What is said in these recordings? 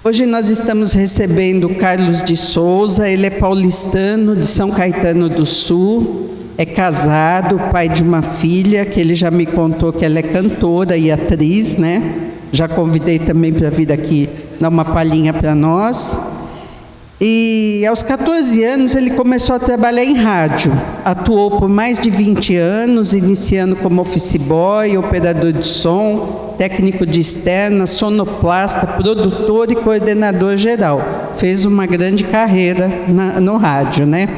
Hoje nós estamos recebendo Carlos de Souza. Ele é paulistano de São Caetano do Sul, é casado, pai de uma filha, que ele já me contou que ela é cantora e atriz, né? Já convidei também para vir aqui dar uma palhinha para nós. E aos 14 anos ele começou a trabalhar em rádio. Atuou por mais de 20 anos, iniciando como office boy, operador de som, técnico de externa, sonoplasta, produtor e coordenador geral. Fez uma grande carreira no rádio, né?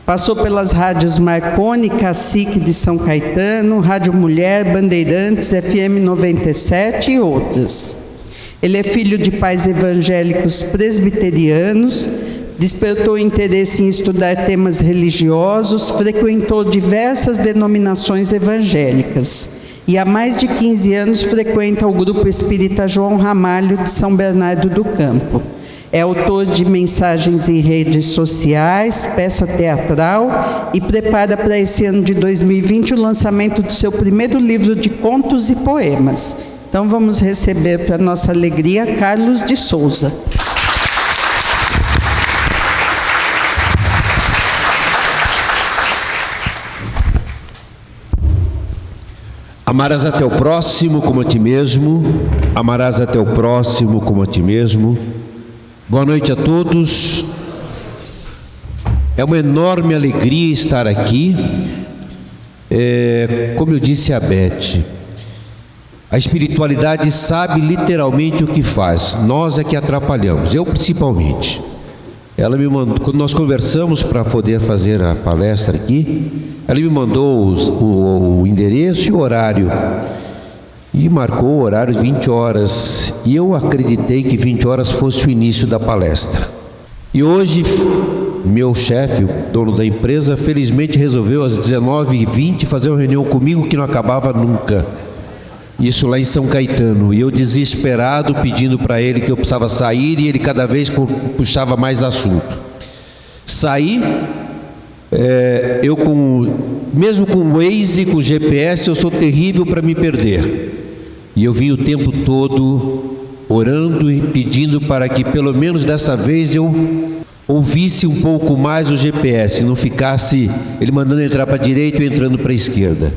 Passou pelas rádios Marconi, Cacique de São Caetano, Rádio Mulher, Bandeirantes, FM 97 e outras. Ele é filho de pais evangélicos presbiterianos, despertou interesse em estudar temas religiosos, frequentou diversas denominações evangélicas e há mais de 15 anos frequenta o Grupo Espírita João Ramalho de São Bernardo do Campo. É autor de mensagens em redes sociais, peça teatral e prepara para esse ano de 2020 o lançamento do seu primeiro livro de contos e poemas. Então vamos receber, para nossa alegria, Carlos de Souza. Amarás a teu próximo como a ti mesmo, amarás a teu próximo como a ti mesmo. Boa noite a todos. É uma enorme alegria estar aqui. Como eu disse a Beth, a espiritualidade sabe literalmente o que faz, nós é que atrapalhamos, eu principalmente. Ela me mandou, quando nós conversamos para poder fazer a palestra aqui, ela me mandou o endereço e o horário, e marcou o horário 20 horas, e eu acreditei que 20 horas fosse o início da palestra. E hoje, meu chefe, o dono da empresa, felizmente resolveu às 19h20 fazer uma reunião comigo que não acabava nunca. Isso lá em São Caetano, e eu desesperado pedindo para ele que eu precisava sair, e ele cada vez puxava mais assunto. Saí, mesmo com o Waze, com o GPS, eu sou terrível para me perder. E eu vim o tempo todo orando e pedindo para que pelo menos dessa vez eu ouvisse um pouco mais o GPS, não ficasse ele mandando entrar para a direita e eu entrando para a esquerda.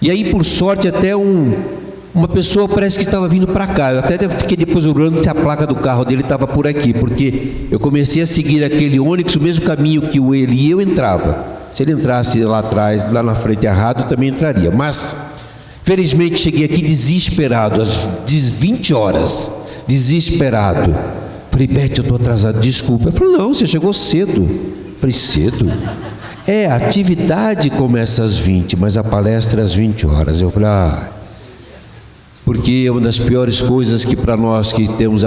E aí, por sorte, até uma pessoa parece que estava vindo para cá. Eu até fiquei depois olhando se a placa do carro dele estava por aqui, porque eu comecei a seguir aquele Onix, o mesmo caminho que ele e eu entrava. Se ele entrasse lá atrás, lá na frente errado, eu também entraria. Mas, felizmente, cheguei aqui desesperado, às 20 horas, desesperado. Falei, Beth, eu estou atrasado, desculpa. Ela falou, não, você chegou cedo. Falei, cedo? A atividade começa às 20, mas a palestra é às 20 horas. Eu falei, porque é uma das piores coisas que para nós que temos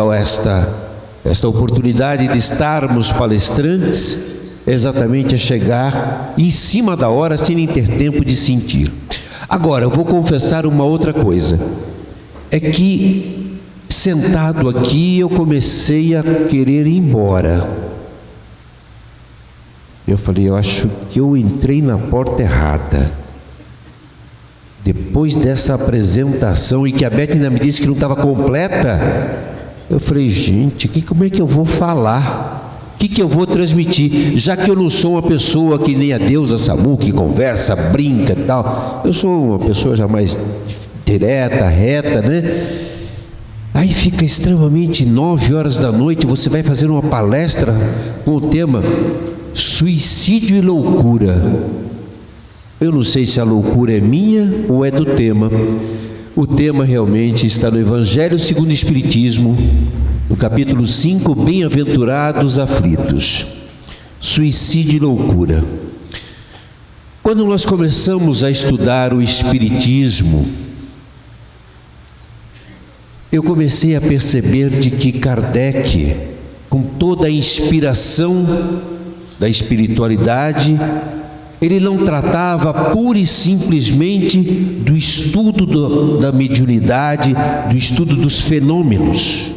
esta oportunidade de estarmos palestrantes, é exatamente chegar em cima da hora sem nem ter tempo de sentir. Agora, eu vou confessar uma outra coisa, é que sentado aqui eu comecei a querer ir embora. Eu falei, eu acho que eu entrei na porta errada. Depois dessa apresentação, e que a Beth ainda me disse que não estava completa, eu falei, gente, como é que eu vou falar? O que eu vou transmitir? Já que eu não sou uma pessoa que nem a deusa Samu, que conversa, brinca e tal. Eu sou uma pessoa já mais direta, reta, né? Aí fica extremamente 9 horas da noite, você vai fazer uma palestra com o tema Suicídio e Loucura. Eu não sei se a loucura é minha ou é do tema. O tema realmente está no Evangelho segundo o Espiritismo, no capítulo 5, Bem-aventurados aflitos. Suicídio e loucura. Quando nós começamos a estudar o Espiritismo, eu comecei a perceber de que Kardec, com toda a inspiração da espiritualidade, ele não tratava pura e simplesmente do estudo da mediunidade, do estudo dos fenômenos,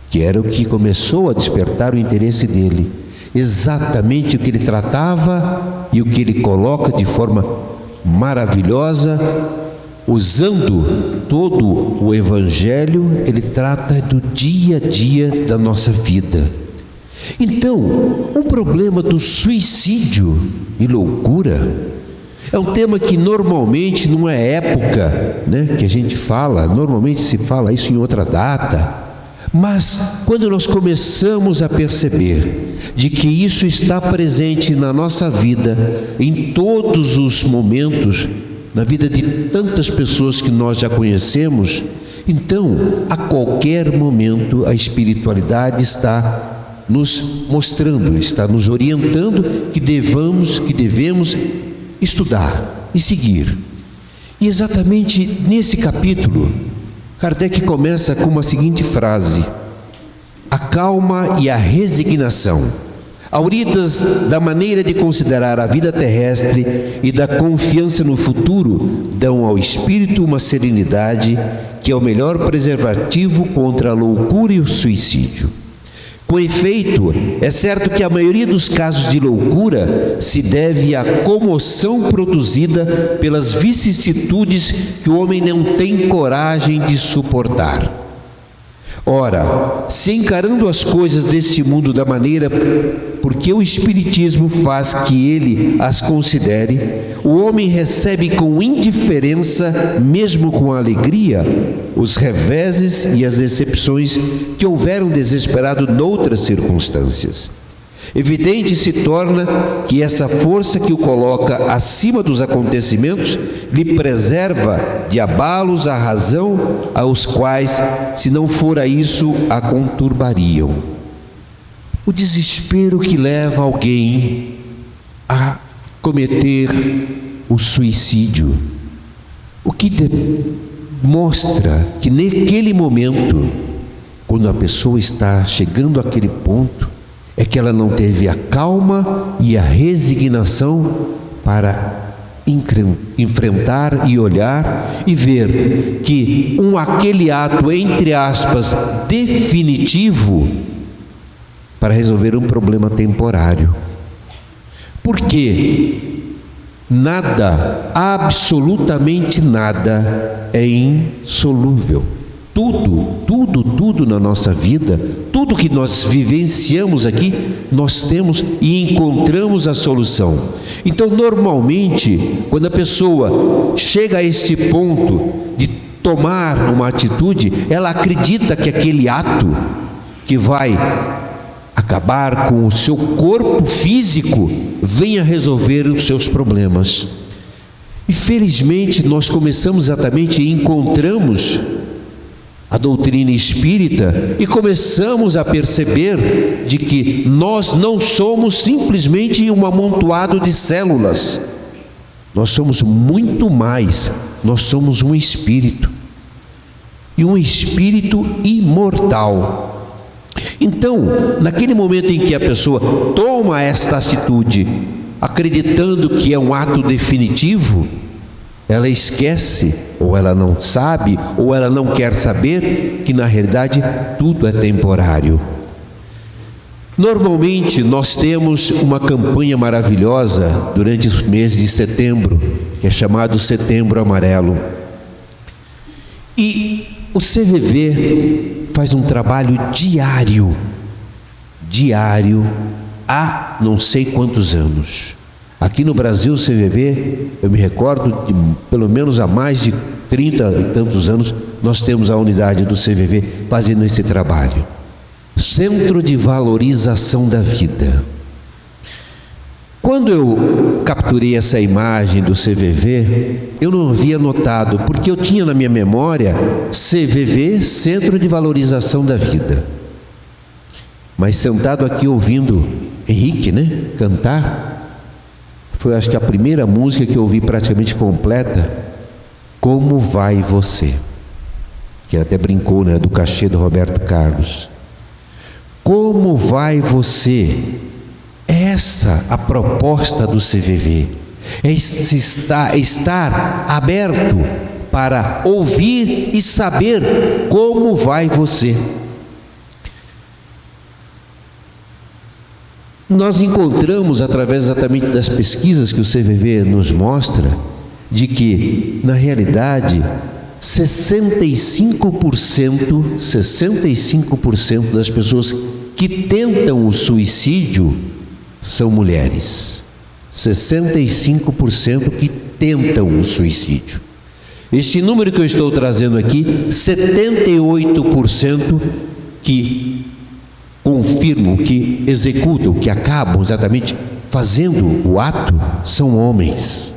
que era o que começou a despertar o interesse dele. Exatamente o que ele tratava e o que ele coloca de forma maravilhosa usando todo o Evangelho, ele trata do dia a dia da nossa vida. Então, o problema do suicídio e loucura é um tema que normalmente, numa época, né, que a gente fala, normalmente se fala isso em outra data, mas quando nós começamos a perceber de que isso está presente na nossa vida, em todos os momentos, na vida de tantas pessoas que nós já conhecemos, então, a qualquer momento, a espiritualidade está nos mostrando, está nos orientando que devemos estudar e seguir. E exatamente nesse capítulo, Kardec começa com uma seguinte frase: a calma e a resignação, auridas da maneira de considerar a vida terrestre e da confiança no futuro, dão ao espírito uma serenidade que é o melhor preservativo contra a loucura e o suicídio. Com efeito, é certo que a maioria dos casos de loucura se deve à comoção produzida pelas vicissitudes que o homem não tem coragem de suportar. Ora, se encarando as coisas deste mundo da maneira porque o Espiritismo faz que ele as considere, o homem recebe com indiferença, mesmo com alegria, os reveses e as decepções que houveram desesperado noutras circunstâncias. Evidente se torna que essa força que o coloca acima dos acontecimentos lhe preserva de abalos à razão, aos quais, se não fora isso, a conturbariam. O desespero que leva alguém a cometer o suicídio, o que mostra que naquele momento, quando a pessoa está chegando àquele ponto, é que ela não teve a calma e a resignação para enfrentar e olhar e ver que aquele ato, entre aspas, definitivo, para resolver um problema temporário. Porque nada, absolutamente nada é insolúvel. Tudo na nossa vida, tudo que nós vivenciamos aqui, nós temos e encontramos a solução. Então, normalmente, quando a pessoa chega a este ponto de tomar uma atitude, ela acredita que aquele ato que vai acabar com o seu corpo físico venha resolver os seus problemas. E felizmente nós começamos exatamente e encontramos a doutrina espírita e começamos a perceber de que nós não somos simplesmente um amontoado de células. Nós somos muito mais, nós somos um espírito. E um espírito imortal. Então, naquele momento em que a pessoa toma esta atitude, acreditando que é um ato definitivo, ela esquece, ou ela não sabe, ou ela não quer saber, que na realidade tudo é temporário. Normalmente nós temos uma campanha maravilhosa durante o mês de setembro, que é chamado Setembro Amarelo. E o CVV faz um trabalho diário há não sei quantos anos. Aqui no Brasil, o CVV, eu me recordo, de pelo menos há mais de 30 e tantos anos, nós temos a unidade do CVV fazendo esse trabalho. Centro de Valorização da Vida. Quando eu capturei essa imagem do CVV, eu não havia notado, porque eu tinha na minha memória CVV, Centro de Valorização da Vida. Mas sentado aqui ouvindo Henrique, cantar, foi acho que a primeira música que eu ouvi praticamente completa, Como Vai Você? Que ele até brincou, do cachê do Roberto Carlos. Como vai você? Essa a proposta do CVV. É estar aberto para ouvir e saber como vai você. Nós encontramos, através exatamente das pesquisas que o CVV nos mostra, de que, na realidade, 65% das pessoas que tentam o suicídio são mulheres. 65% que tentam o suicídio. Este número que eu estou trazendo aqui, 78% que confirmam, que executam, que acabam exatamente fazendo o ato, são homens.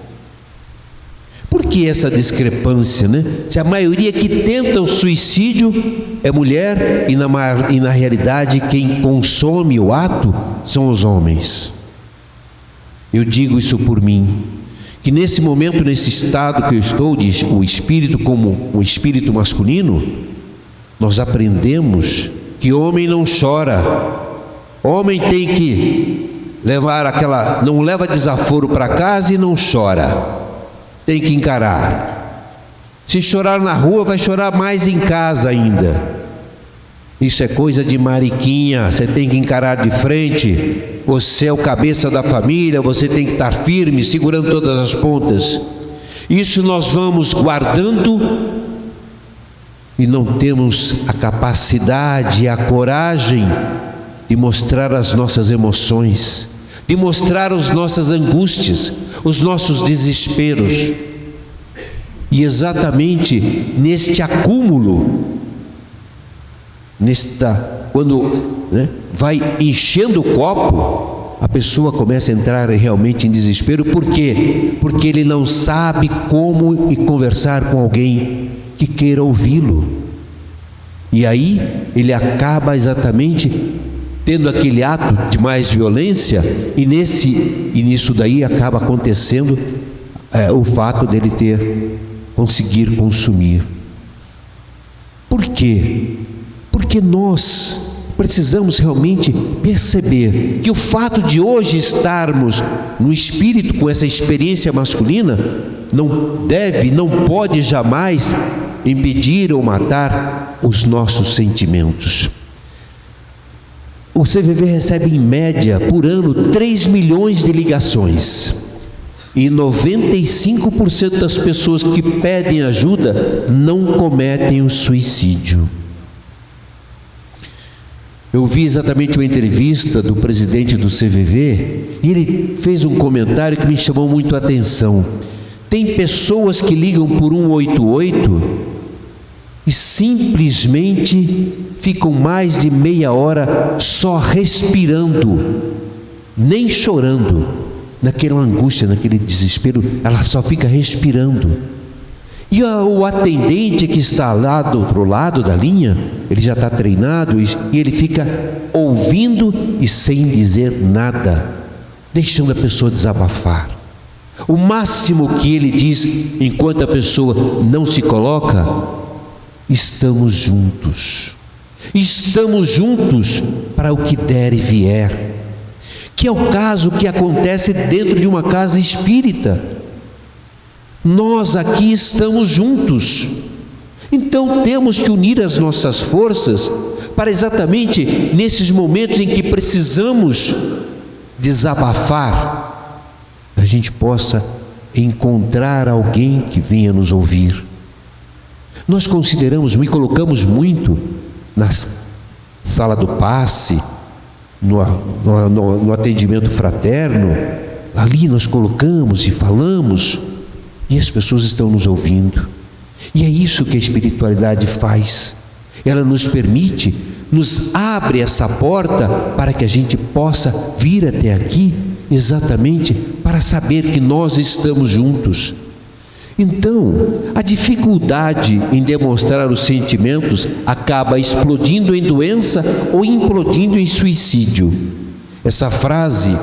Por que essa discrepância, né? Se a maioria que tenta o suicídio é mulher e na realidade quem consome o ato são os homens. Eu digo isso por mim, que nesse momento, nesse estado que eu estou, o espírito como o espírito masculino, nós aprendemos que homem não chora, homem tem que levar não leva desaforo para casa e não chora, tem que encarar. Se chorar na rua, vai chorar mais em casa ainda. Isso é coisa de mariquinha, você tem que encarar de frente. Você é o cabeça da família, você tem que estar firme, segurando todas as pontas. Isso nós vamos guardando e não temos a capacidade, a coragem de mostrar as nossas emoções, de mostrar as nossas angústias, os nossos desesperos. E exatamente neste acúmulo, quando vai enchendo o copo, a pessoa começa a entrar realmente em desespero. Por quê? Porque ele não sabe como conversar com alguém que queira ouvi-lo. E aí ele acaba exatamente tendo aquele ato de mais violência, e nisso daí acaba acontecendo o fato dele conseguir consumir. Por quê? Porque nós precisamos realmente perceber que o fato de hoje estarmos no espírito com essa experiência masculina não pode jamais impedir ou matar os nossos sentimentos. O CVV recebe em média por ano 3 milhões de ligações, e 95% das pessoas que pedem ajuda não cometem o suicídio. Eu vi exatamente uma entrevista do presidente do CVV e ele fez um comentário que me chamou muito a atenção. Tem pessoas que ligam por 188 e simplesmente ficam mais de meia hora só respirando, nem chorando, naquela angústia, naquele desespero, ela só fica respirando. E o atendente que está lá do outro lado da linha, ele já está treinado e ele fica ouvindo e sem dizer nada, deixando a pessoa desabafar. O máximo que ele diz, enquanto a pessoa não se coloca: estamos juntos. Estamos juntos para o que der e vier. Que é o caso que acontece dentro de uma casa espírita. Nós aqui estamos juntos, então temos que unir as nossas forças para exatamente nesses momentos em que precisamos desabafar, a gente possa encontrar alguém que venha nos ouvir. Nós me colocamos muito na sala do passe, no atendimento fraterno, ali nós colocamos e falamos, e as pessoas estão nos ouvindo. E é isso que a espiritualidade faz. Ela nos permite, nos abre essa porta para que a gente possa vir até aqui, exatamente para saber que nós estamos juntos. Então, a dificuldade em demonstrar os sentimentos acaba explodindo em doença ou implodindo em suicídio. Essa frase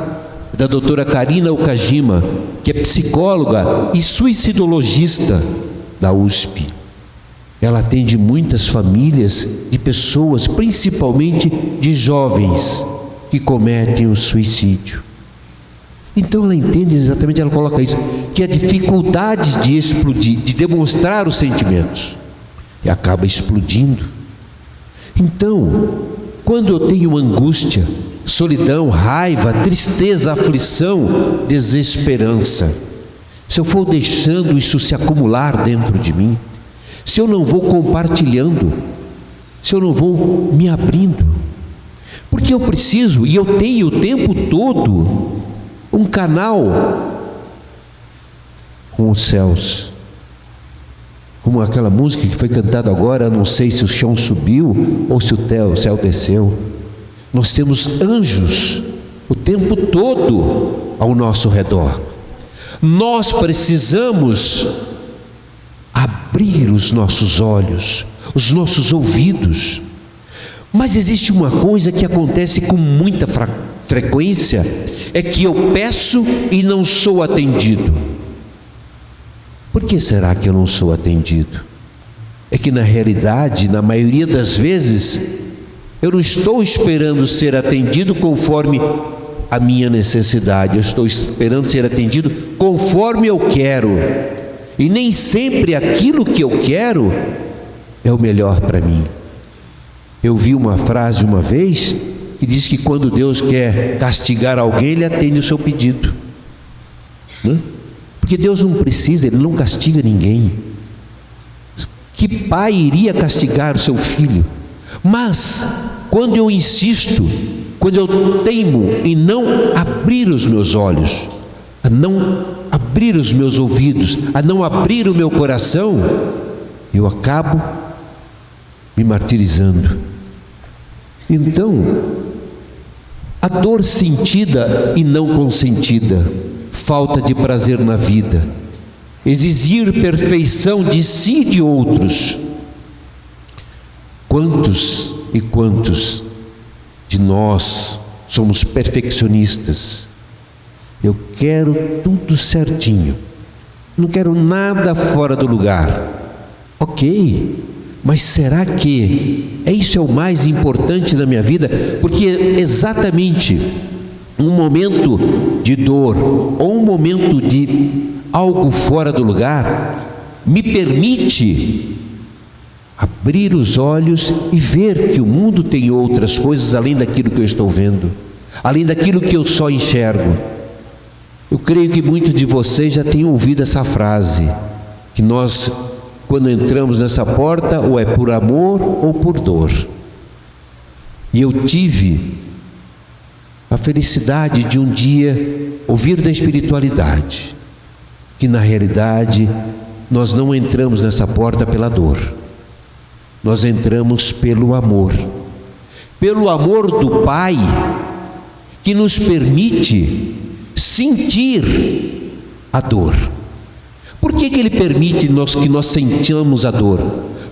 da doutora Karina Okajima, que é psicóloga e suicidologista da USP. Ela atende muitas famílias de pessoas, principalmente de jovens, que cometem o suicídio. Então ela entende exatamente, ela coloca isso, que a dificuldade de explodir, de demonstrar os sentimentos, e acaba explodindo. Então, quando eu tenho angústia, solidão, raiva, tristeza, aflição, desesperança, se eu for deixando isso se acumular dentro de mim, se eu não vou compartilhando, se eu não vou me abrindo, porque eu preciso, e eu tenho o tempo todo um canal com os céus, como aquela música que foi cantada agora, não sei se o chão subiu ou se o céu desceu. Nós temos anjos o tempo todo ao nosso redor. Nós precisamos abrir os nossos olhos, os nossos ouvidos. Mas existe uma coisa que acontece com muita frequência, é que eu peço e não sou atendido. Por que será que eu não sou atendido? É que na realidade, na maioria das vezes, eu não estou esperando ser atendido conforme a minha necessidade, eu estou esperando ser atendido conforme eu quero, e nem sempre aquilo que eu quero é o melhor para mim. Eu vi uma frase uma vez que diz que quando Deus quer castigar alguém, Ele atende o seu pedido, né? Porque Deus não precisa, Ele não castiga ninguém. Que pai iria castigar o seu filho? Mas quando eu insisto, quando eu teimo em não abrir os meus olhos, a não abrir os meus ouvidos, a não abrir o meu coração, eu acabo me martirizando. Então, a dor sentida e não consentida, falta de prazer na vida, exigir perfeição de si e de outros. Quantos e quantos de nós somos perfeccionistas? Eu quero tudo certinho, não quero nada fora do lugar. Ok, mas será que isso é o mais importante da minha vida? Porque exatamente um momento de dor ou um momento de algo fora do lugar me permite abrir os olhos e ver que o mundo tem outras coisas além daquilo que eu estou vendo, além daquilo que eu só enxergo. Eu creio que muitos de vocês já tenham ouvido essa frase, que nós, quando entramos nessa porta, ou é por amor ou por dor. E eu tive a felicidade de um dia ouvir da espiritualidade, que na realidade nós não entramos nessa porta pela dor, nós entramos pelo amor do Pai, que nos permite sentir a dor. Por que Ele permite que nós sentamos a dor?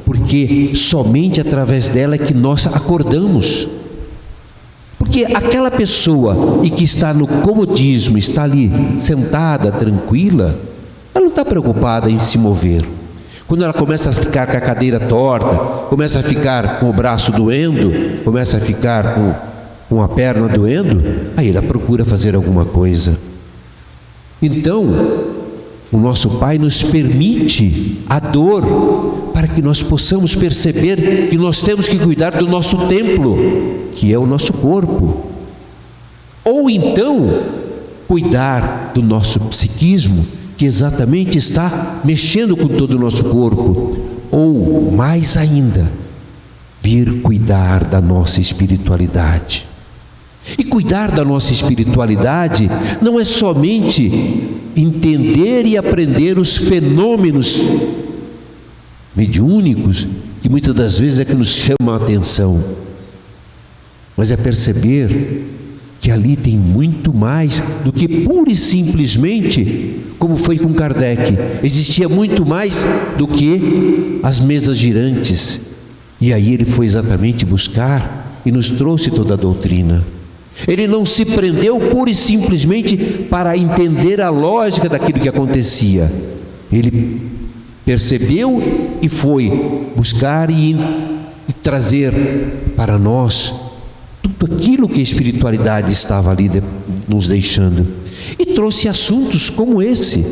Porque somente através dela é que nós acordamos. Porque aquela pessoa e que está no comodismo, está ali sentada, tranquila, ela não está preocupada em se mover. Quando ela começa a ficar com a cadeira torta, começa a ficar com o braço doendo, começa a ficar com a perna doendo, aí ela procura fazer alguma coisa. Então, o nosso Pai nos permite a dor para que nós possamos perceber que nós temos que cuidar do nosso templo, que é o nosso corpo. Ou então, cuidar do nosso psiquismo, que exatamente está mexendo com todo o nosso corpo. Ou, mais ainda, vir cuidar da nossa espiritualidade. E cuidar da nossa espiritualidade não é somente entender e aprender os fenômenos mediúnicos, que muitas das vezes é que nos chamam a atenção, mas é perceber que ali tem muito mais do que pura e simplesmente, como foi com Kardec, existia muito mais do que as mesas girantes. E aí ele foi exatamente buscar e nos trouxe toda a doutrina. Ele não se prendeu pura e simplesmente para entender a lógica daquilo que acontecia. Ele percebeu e foi buscar e trazer para nós tudo aquilo que a espiritualidade estava ali nos deixando. E trouxe assuntos como esse,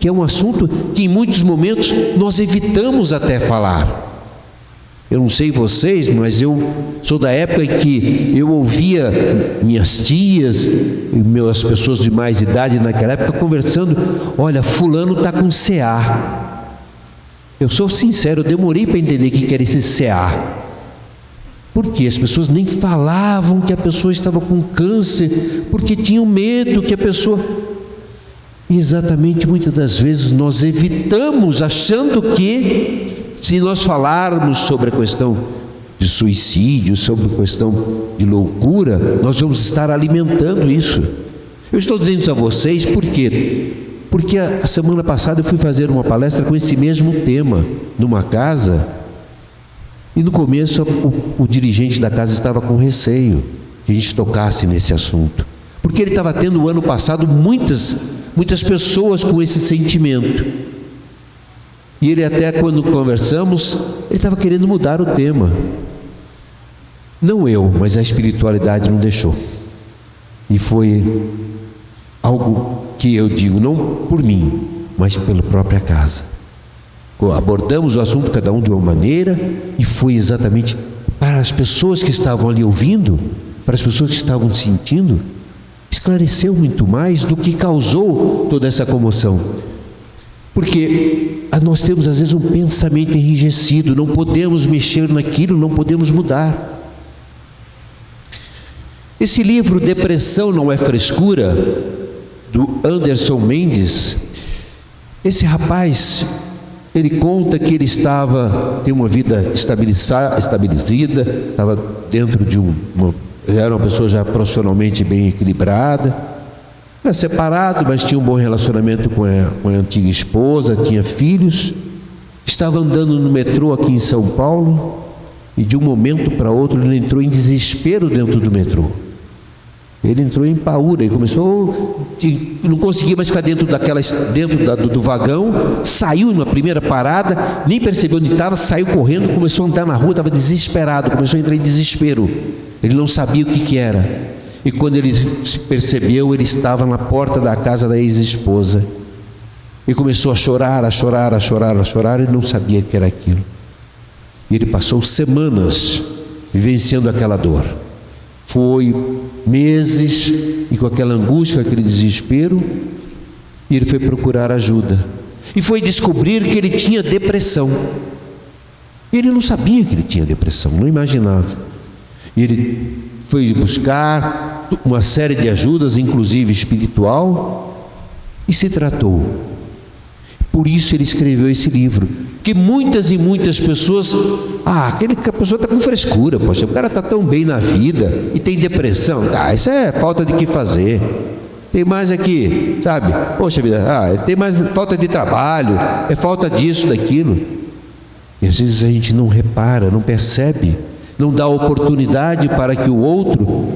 que é um assunto que em muitos momentos nós evitamos até falar. Eu não sei vocês, mas eu sou da época em que eu ouvia minhas tias e as pessoas de mais idade naquela época conversando: olha, fulano está com CA. Eu sou sincero, eu demorei para entender o que era esse CA. Porque as pessoas nem falavam que a pessoa estava com câncer, porque tinham medo que a pessoa... E exatamente muitas das vezes nós evitamos, achando que se nós falarmos sobre a questão de suicídio, sobre a questão de loucura, nós vamos estar alimentando isso. Eu estou dizendo isso a vocês por quê? Porque a semana passada eu fui fazer uma palestra com esse mesmo tema, numa casa, e no começo o dirigente da casa estava com receio que a gente tocasse nesse assunto, porque ele estava tendo o ano passado muitas pessoas com esse sentimento. E ele até, quando conversamos, ele estava querendo mudar o tema. Não eu, mas a espiritualidade não deixou. E foi algo que eu digo, não por mim, mas pela própria casa. Abordamos o assunto cada um de uma maneira, e foi exatamente para as pessoas que estavam ali ouvindo, para as pessoas que estavam sentindo, esclareceu muito mais do que causou toda essa comoção. Porque nós temos às vezes um pensamento enrijecido, não podemos mexer naquilo, não podemos mudar. Esse livro, Depressão Não é Frescura, do Anderson Mendes, esse rapaz, ele conta que ele tem uma vida estabelecida, estava dentro de era uma pessoa já profissionalmente bem equilibrada, era separado, mas tinha um bom relacionamento com a antiga esposa, tinha filhos, estava andando no metrô aqui em São Paulo, e de um momento para outro ele entrou em desespero dentro do metrô. Ele entrou em paúra, ele começou, não conseguia mais ficar dentro do vagão, saiu na primeira parada, nem percebeu onde estava, saiu correndo, começou a andar na rua, estava desesperado, começou a entrar em desespero. Ele não sabia o que era. E quando ele se percebeu, ele estava na porta da casa da ex-esposa. E começou a chorar, e não sabia o que era aquilo. E ele passou semanas vivenciando aquela dor. Foi meses, e com aquela angústia, com aquele desespero, e ele foi procurar ajuda. E foi descobrir que ele tinha depressão. E ele não sabia que ele tinha depressão, não imaginava. E ele foi buscar uma série de ajudas, inclusive espiritual, e se tratou. Por isso ele escreveu esse livro. Que muitas e muitas pessoas, a pessoa está com frescura, poxa, o cara está tão bem na vida e tem depressão, isso é falta de que fazer. Tem mais aqui, sabe? Poxa vida, tem mais falta de trabalho, é falta disso, daquilo. E às vezes a gente não repara, não percebe, não dá oportunidade para que o outro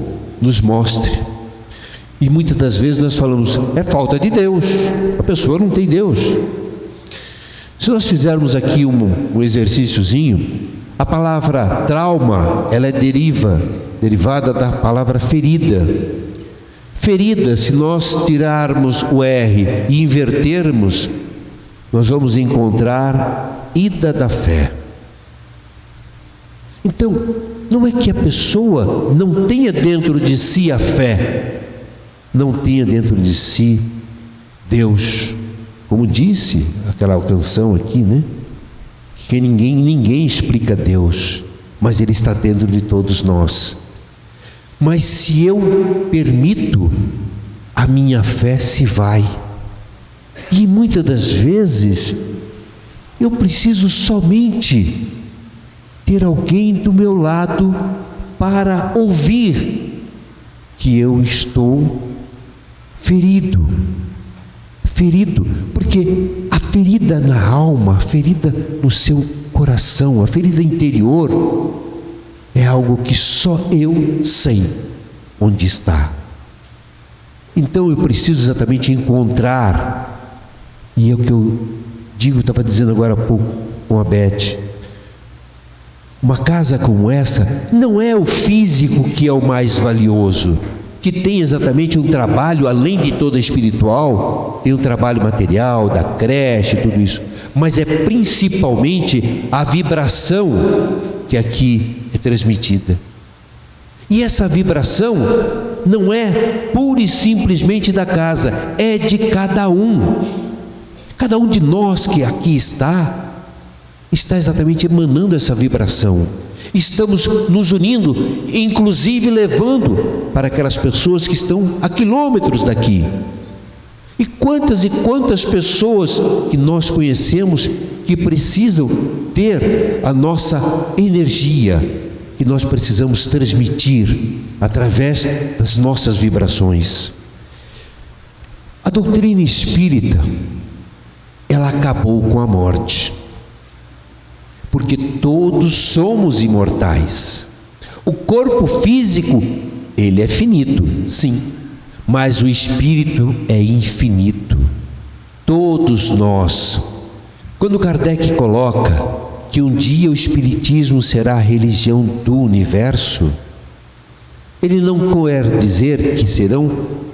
nos mostre. E muitas das vezes nós falamos, é falta de Deus, a pessoa não tem Deus. Se nós fizermos aqui um exercíciozinho, a palavra trauma, ela é derivada da palavra ferida. Ferida, se nós tirarmos o R e invertermos, nós vamos encontrar ida da fé. Então, não é que a pessoa não tenha dentro de si a fé, não tenha dentro de si Deus. Como disse aquela canção aqui, né? Que ninguém explica Deus, mas Ele está dentro de todos nós. Mas se eu permito, a minha fé se vai. E muitas das vezes, eu preciso somente ter alguém do meu lado para ouvir que eu estou ferido, porque a ferida na alma, a ferida no seu coração, a ferida interior é algo que só eu sei onde está. Então eu preciso exatamente encontrar, e é o que eu estava dizendo agora há pouco com a Beth, uma casa como essa não é o físico que é o mais valioso, que tem exatamente um trabalho além de toda espiritual, tem um trabalho material, da creche, tudo isso, mas é principalmente a vibração que aqui é transmitida. E essa vibração não é pura e simplesmente da casa, é de cada um. Cada um de nós que aqui está exatamente emanando essa vibração. Estamos nos unindo, inclusive levando para aquelas pessoas que estão a quilômetros daqui. E quantas pessoas que nós conhecemos que precisam ter a nossa energia, que nós precisamos transmitir através das nossas vibrações. A doutrina espírita, ela acabou com a morte, porque todos somos imortais. O corpo físico, ele é finito, sim, mas o espírito é infinito. Todos nós. Quando Kardec coloca que um dia o espiritismo será a religião do universo, ele não quer dizer que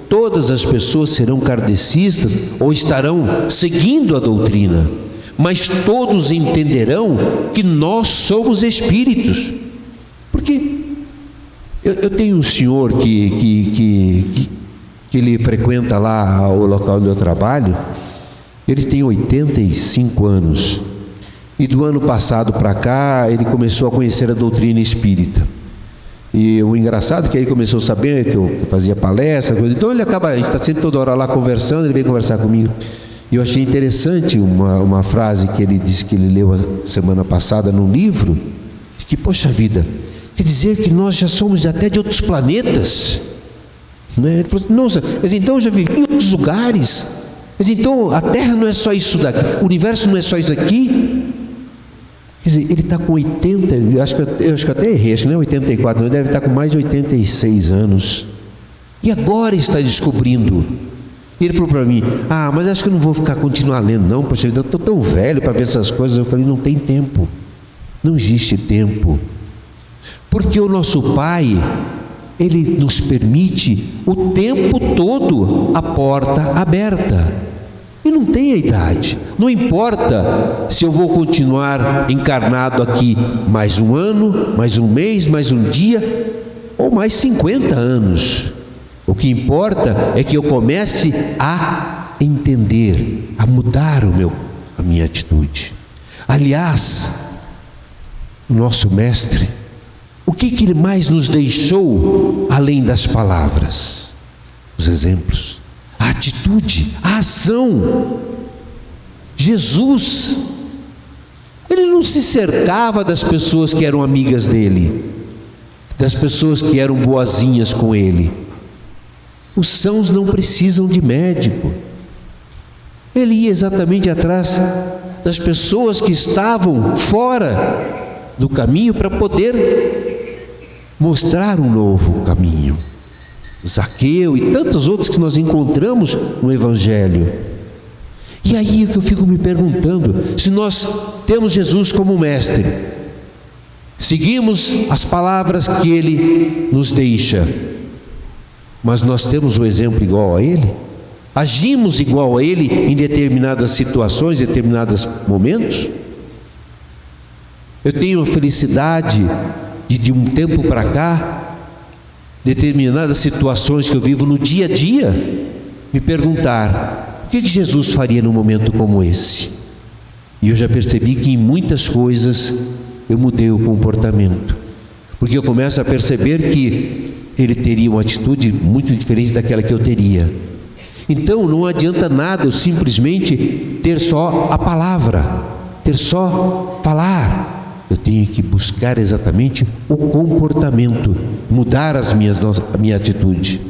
todas as pessoas serão kardecistas ou estarão seguindo a doutrina, mas todos entenderão que nós somos espíritos. Porque eu tenho um senhor que ele frequenta lá o local onde eu trabalho. Ele tem 85 anos e do ano passado para cá ele começou a conhecer a doutrina espírita. E o engraçado é que ele começou a saber que eu fazia palestra, então a gente está sempre toda hora lá conversando, ele vem conversar comigo. E eu achei interessante uma frase que ele disse que ele leu a semana passada num livro, que, poxa vida, quer dizer que nós já somos até de outros planetas, né? Ele falou, nossa, mas então eu já vivi em outros lugares, mas então a Terra não é só isso daqui, o universo não é só isso aqui. Quer dizer, ele está com 80, eu acho que até errei, acho que não é 84, ele deve estar com mais de 86 anos, e agora está descobrindo. E ele falou para mim, mas acho que eu não vou continuar lendo não, poxa vida, eu estou tão velho para ver essas coisas. Eu falei, não tem tempo, não existe tempo, porque o nosso Pai, Ele nos permite o tempo todo a porta aberta, e não tem a idade, não importa se eu vou continuar encarnado aqui mais um ano, mais um mês, mais um dia, ou mais 50 anos. O que importa é que eu comece a entender, a mudar a minha atitude. Aliás, o nosso mestre, o que ele mais nos deixou além das palavras? Os exemplos, a atitude, a ação. Jesus, ele não se cercava das pessoas que eram amigas dele, das pessoas que eram boazinhas com ele. Os sãos não precisam de médico. Ele ia exatamente atrás das pessoas que estavam fora do caminho para poder mostrar um novo caminho. Zaqueu e tantos outros que nós encontramos no Evangelho. E aí é que eu fico me perguntando, se nós temos Jesus como mestre, seguimos as palavras que ele nos deixa, mas nós temos o exemplo igual a ele? Agimos igual a ele em determinadas situações, em determinados momentos? Eu tenho a felicidade de um tempo para cá, determinadas situações que eu vivo no dia a dia, me perguntar, o que Jesus faria num momento como esse? E eu já percebi que em muitas coisas eu mudei o comportamento, porque eu começo a perceber que ele teria uma atitude muito diferente daquela que eu teria. Então não adianta nada eu simplesmente ter só a palavra, ter só falar. Eu tenho que buscar exatamente o comportamento, mudar a minha atitude.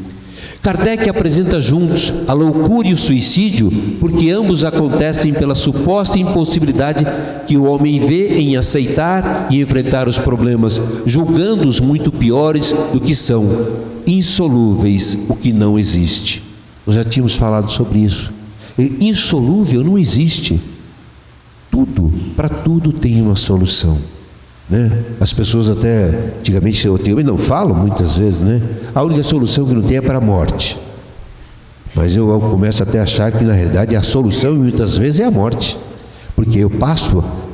Kardec apresenta juntos a loucura e o suicídio, porque ambos acontecem pela suposta impossibilidade que o homem vê em aceitar e enfrentar os problemas, julgando-os muito piores do que são, insolúveis, o que não existe. Nós já tínhamos falado sobre isso. Insolúvel não existe. Para tudo tem uma solução, né? As pessoas até antigamente não falam muitas vezes, né? A única solução que não tem é para a morte, mas eu começo até a achar que na realidade a solução muitas vezes é a morte, Porque eu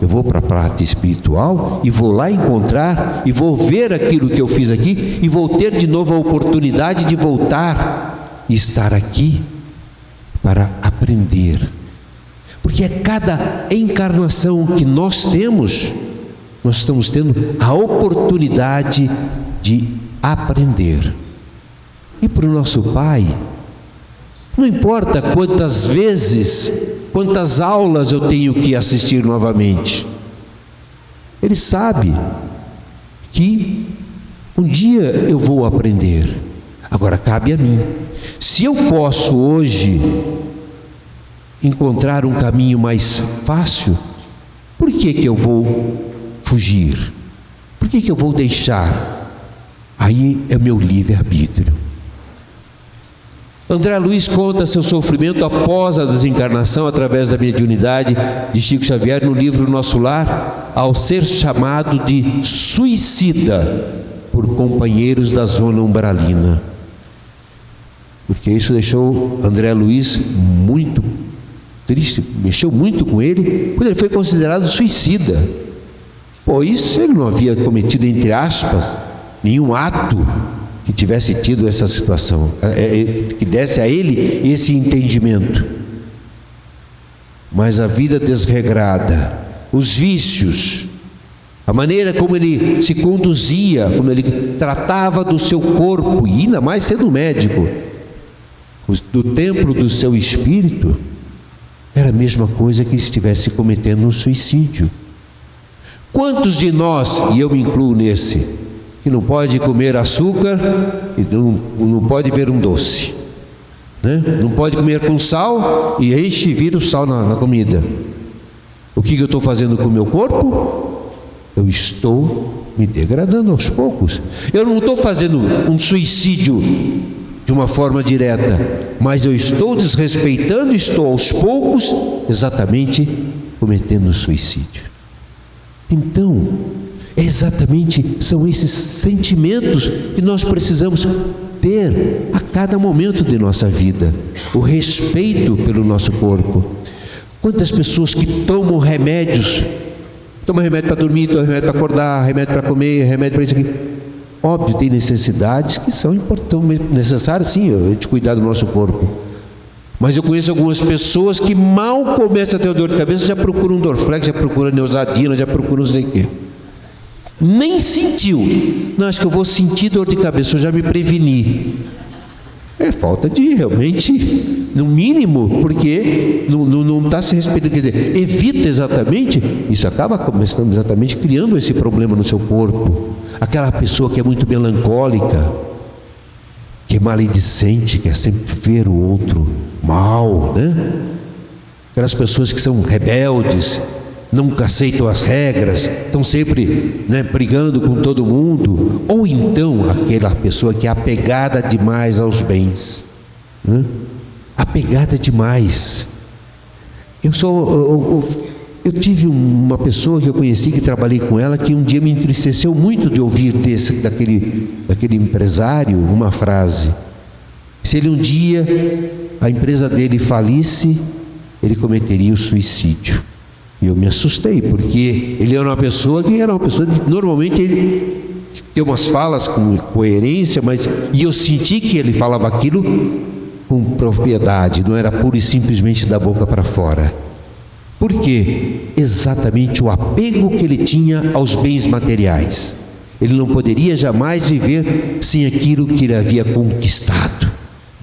vou para a parte espiritual e vou lá encontrar e vou ver aquilo que eu fiz aqui e vou ter de novo a oportunidade de voltar e estar aqui para aprender. Porque a cada encarnação que nós temos, nós estamos tendo a oportunidade de aprender. E para o nosso Pai, não importa quantas vezes, quantas aulas eu tenho que assistir novamente, Ele sabe que um dia eu vou aprender. Agora cabe a mim. Se eu posso hoje encontrar um caminho mais fácil, por que eu vou fugir? Por que eu vou deixar? Aí é meu livre-arbítrio. André Luiz conta seu sofrimento após a desencarnação através da mediunidade de Chico Xavier no livro Nosso Lar, ao ser chamado de suicida por companheiros da zona umbralina. Porque isso deixou André Luiz muito triste, mexeu muito com ele, quando ele foi considerado suicida, pois ele não havia cometido, entre aspas, nenhum ato que tivesse tido essa situação, que desse a ele esse entendimento. Mas a vida desregrada, os vícios, a maneira como ele se conduzia, como ele tratava do seu corpo, e ainda mais sendo médico, do templo do seu espírito, era a mesma coisa que estivesse cometendo um suicídio. Quantos de nós, e eu me incluo nesse, que não pode comer açúcar e não pode ver um doce, né? Não pode comer com sal e enche e vira o sal na comida. O que eu estou fazendo com o meu corpo? Eu estou me degradando aos poucos. Eu não estou fazendo um suicídio de uma forma direta, mas eu estou desrespeitando, estou aos poucos exatamente cometendo suicídio. Então, são esses sentimentos que nós precisamos ter a cada momento de nossa vida. O respeito pelo nosso corpo. Quantas pessoas que tomam remédios, tomam remédio para dormir, tomam remédio para acordar, remédio para comer, remédio para isso aqui. Óbvio, tem necessidades que são importantes, necessárias sim, de cuidar do nosso corpo. Mas eu conheço algumas pessoas que mal começam a ter dor de cabeça, já procuram um Dorflex, já procuram Neosadina, já procuram não sei o quê. Nem sentiu. Não, acho que eu vou sentir dor de cabeça, eu já me preveni. É falta de realmente, no mínimo, porque não está se respeitando. Quer dizer, evita exatamente, isso acaba começando exatamente criando esse problema no seu corpo. Aquela pessoa que é muito melancólica, que é maledicente, quer sempre ver o outro mal, né? Aquelas pessoas que são rebeldes, nunca aceitam as regras, estão sempre, né, brigando com todo mundo. Ou então aquela pessoa que é apegada demais aos bens, né? Apegada demais. Eu tive uma pessoa que eu conheci, que trabalhei com ela, que um dia me entristeceu muito de ouvir daquele empresário uma frase: se ele um dia, a empresa dele falisse, ele cometeria o suicídio. E eu me assustei, porque ele era uma pessoa que normalmente ele tem umas falas com coerência, e eu senti que ele falava aquilo com propriedade, não era pura e simplesmente da boca para fora. Por quê? Exatamente o apego que ele tinha aos bens materiais. Ele não poderia jamais viver sem aquilo que ele havia conquistado.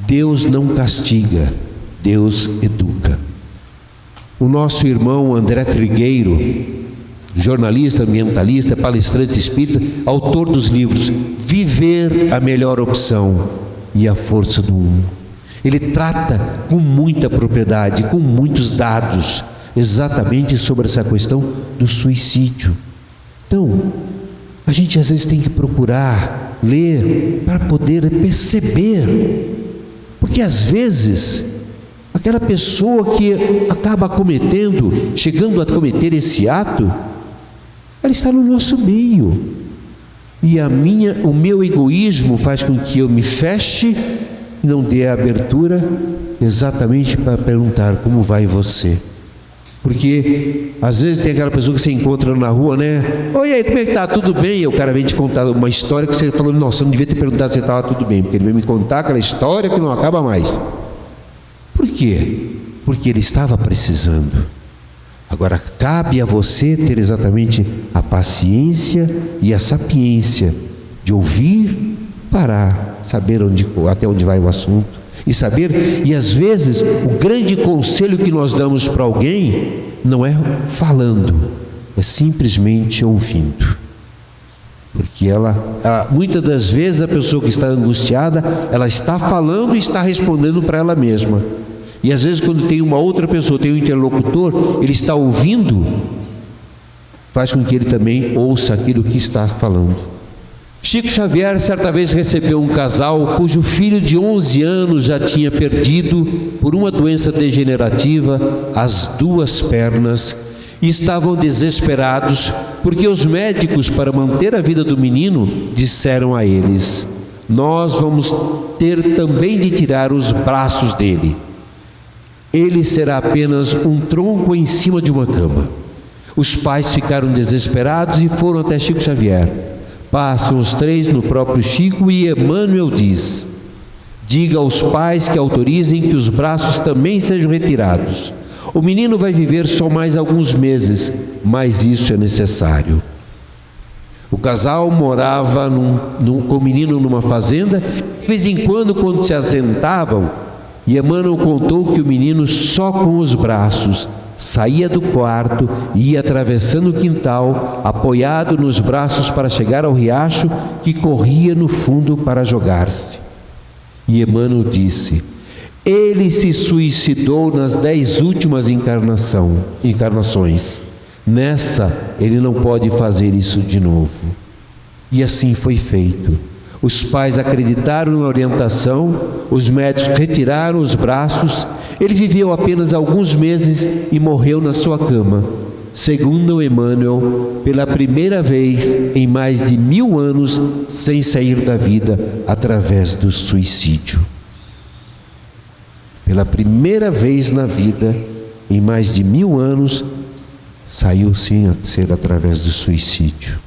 Deus não castiga, Deus educa. O nosso irmão André Trigueiro, jornalista, ambientalista, palestrante espírita, autor dos livros Viver a Melhor Opção e A Força do Um. Ele trata com muita propriedade, com muitos dados, exatamente sobre essa questão do suicídio. Então, a gente às vezes tem que procurar ler para poder perceber, porque às vezes aquela pessoa que acaba chegando a cometer esse ato, ela está no nosso meio, e o meu egoísmo faz com que eu me feche e não dê a abertura exatamente para perguntar: como vai você? Porque às vezes tem aquela pessoa que você encontra na rua, né? Oi, aí, como é que tá? Tudo bem? E o cara vem te contar uma história que você falou, nossa, eu não devia ter perguntado se estava tudo bem, porque ele veio me contar aquela história que não acaba mais. Por quê? Porque ele estava precisando. Agora, cabe a você ter exatamente a paciência e a sapiência de ouvir, parar, saber até onde vai o assunto. E saber, e às vezes o grande conselho que nós damos para alguém não é falando, é simplesmente ouvindo. Porque muitas das vezes a pessoa que está angustiada, ela está falando e está respondendo para ela mesma. E às vezes quando tem uma outra pessoa, tem um interlocutor, ele está ouvindo, faz com que ele também ouça aquilo que está falando. Chico Xavier certa vez recebeu um casal cujo filho de 11 anos já tinha perdido, por uma doença degenerativa, as 2 pernas e estavam desesperados porque os médicos, para manter a vida do menino, disseram a eles: nós vamos ter também de tirar os braços dele. Ele será apenas um tronco em cima de uma cama. Os pais ficaram desesperados e foram até Chico Xavier. Passam os 3 no próprio Chico e Emmanuel diz: diga aos pais que autorizem que os braços também sejam retirados. O menino vai viver só mais alguns meses, mas isso é necessário. O casal morava com o menino numa fazenda. De vez em quando se assentavam, e Emmanuel contou que o menino só com os braços saía do quarto e ia atravessando o quintal, apoiado nos braços para chegar ao riacho que corria no fundo para jogar-se. E Emmanuel disse: ele se suicidou nas 10 últimas encarnações. Nessa, ele não pode fazer isso de novo. E assim foi feito. Os pais acreditaram na orientação, os médicos retiraram os braços. Ele viveu apenas alguns meses e morreu na sua cama. Segundo Emmanuel, pela primeira vez em mais de 1000 anos, sem sair da vida através do suicídio. Pela primeira vez na vida, em mais de 1000 anos, saiu sem ser através do suicídio.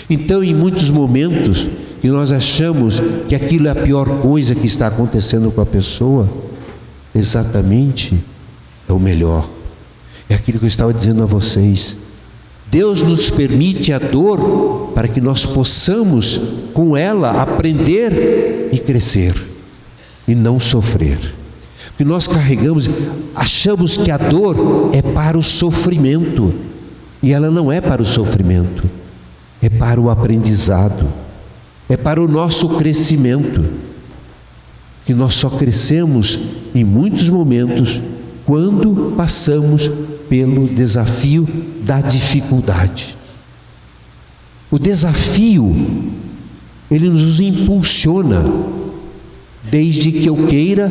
Então, em muitos momentos que nós achamos que aquilo é a pior coisa que está acontecendo com a pessoa, exatamente é o melhor. É aquilo que eu estava dizendo a vocês. Deus nos permite a dor para que nós possamos com ela aprender e crescer e não sofrer. Porque nós achamos que a dor é para o sofrimento, e ela não é para o sofrimento, é para o aprendizado, é para o nosso crescimento, que nós só crescemos em muitos momentos quando passamos pelo desafio da dificuldade. O desafio, ele nos impulsiona, desde que eu queira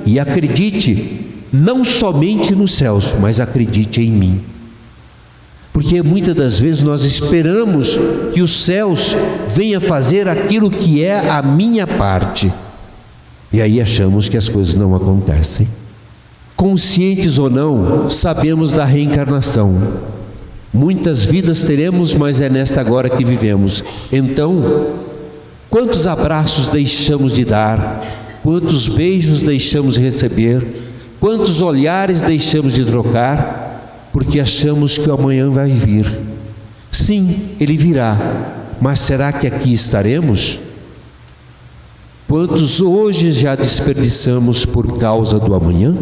e acredite, não somente nos céus, mas acredite em mim. Porque muitas das vezes nós esperamos que os céus venham fazer aquilo que é a minha parte. E aí achamos que as coisas não acontecem. Conscientes ou não, sabemos da reencarnação. Muitas vidas teremos, mas é nesta agora que vivemos. Então, quantos abraços deixamos de dar? Quantos beijos deixamos de receber? Quantos olhares deixamos de trocar? Porque achamos que o amanhã vai vir. Sim, ele virá, mas será que aqui estaremos? Quantos hoje já desperdiçamos por causa do amanhã?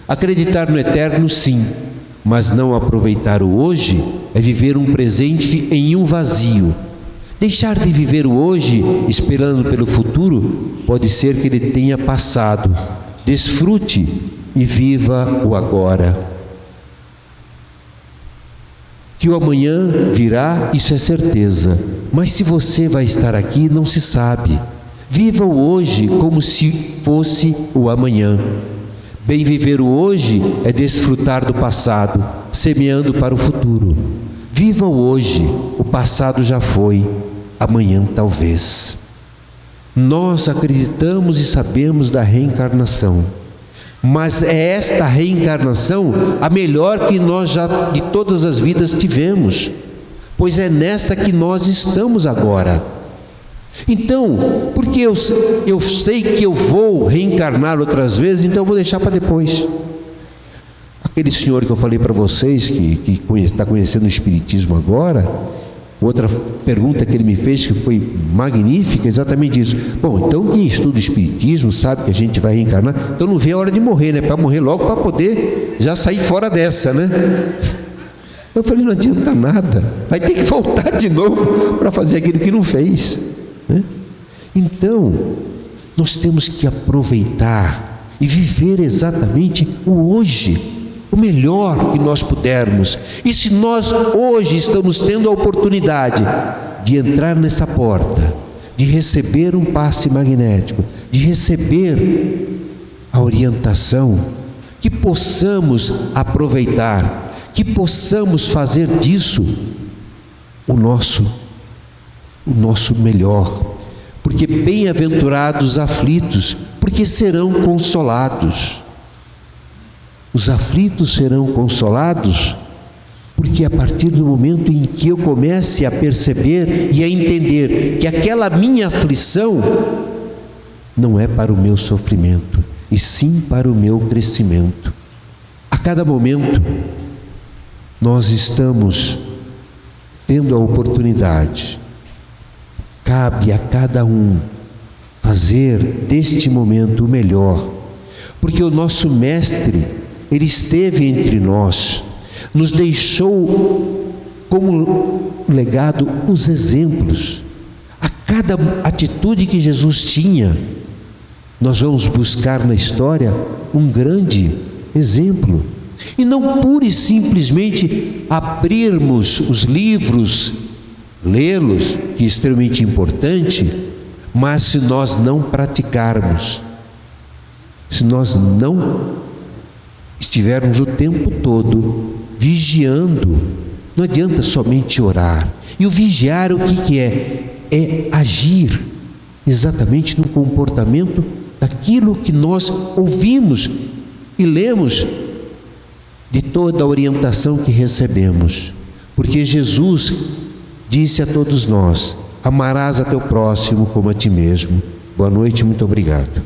Acreditar no eterno, sim, mas não aproveitar o hoje é viver um presente em um vazio. Deixar de viver o hoje esperando pelo futuro, pode ser que ele tenha passado. Desfrute e viva o agora. Que o amanhã virá, isso é certeza, mas se você vai estar aqui, não se sabe. Viva o hoje como se fosse o amanhã. Bem viver o hoje é desfrutar do passado, semeando para o futuro. Viva o hoje, o passado já foi, amanhã talvez. Nós acreditamos e sabemos da reencarnação. Mas é esta reencarnação a melhor que nós já de todas as vidas tivemos, pois é nessa que nós estamos agora. Então, porque eu sei que eu vou reencarnar outras vezes, então eu vou deixar para depois. Aquele senhor que eu falei para vocês, que está conhecendo o Espiritismo agora, outra pergunta que ele me fez, que foi magnífica, exatamente isso. Bom, então quem estuda o Espiritismo sabe que a gente vai reencarnar, então não vê a hora de morrer, né? Para morrer logo, para poder já sair fora dessa, né? Eu falei, não adianta nada, vai ter que voltar de novo para fazer aquilo que não fez, né? Então, nós temos que aproveitar e viver exatamente o hoje, o melhor que nós pudermos. E se nós hoje estamos tendo a oportunidade de entrar nessa porta, de receber um passe magnético, de receber a orientação, que possamos aproveitar, que possamos fazer disso o nosso melhor. Porque bem-aventurados os aflitos, porque serão consolados. Os aflitos serão consolados, porque a partir do momento em que eu comece a perceber e a entender que aquela minha aflição não é para o meu sofrimento, e sim para o meu crescimento. A cada momento, nós estamos tendo a oportunidade, cabe a cada um fazer deste momento o melhor, porque o nosso Mestre, Ele esteve entre nós, nos deixou como legado os exemplos. A cada atitude que Jesus tinha, nós vamos buscar na história um grande exemplo. E não pura e simplesmente abrirmos os livros, lê-los, que é extremamente importante, mas se nós não praticarmos, se nós não estivermos o tempo todo vigiando, não adianta somente orar. E o vigiar, o que é? É agir exatamente no comportamento daquilo que nós ouvimos e lemos, de toda a orientação que recebemos. Porque Jesus disse a todos nós: amarás a teu próximo como a ti mesmo. Boa noite, muito obrigado.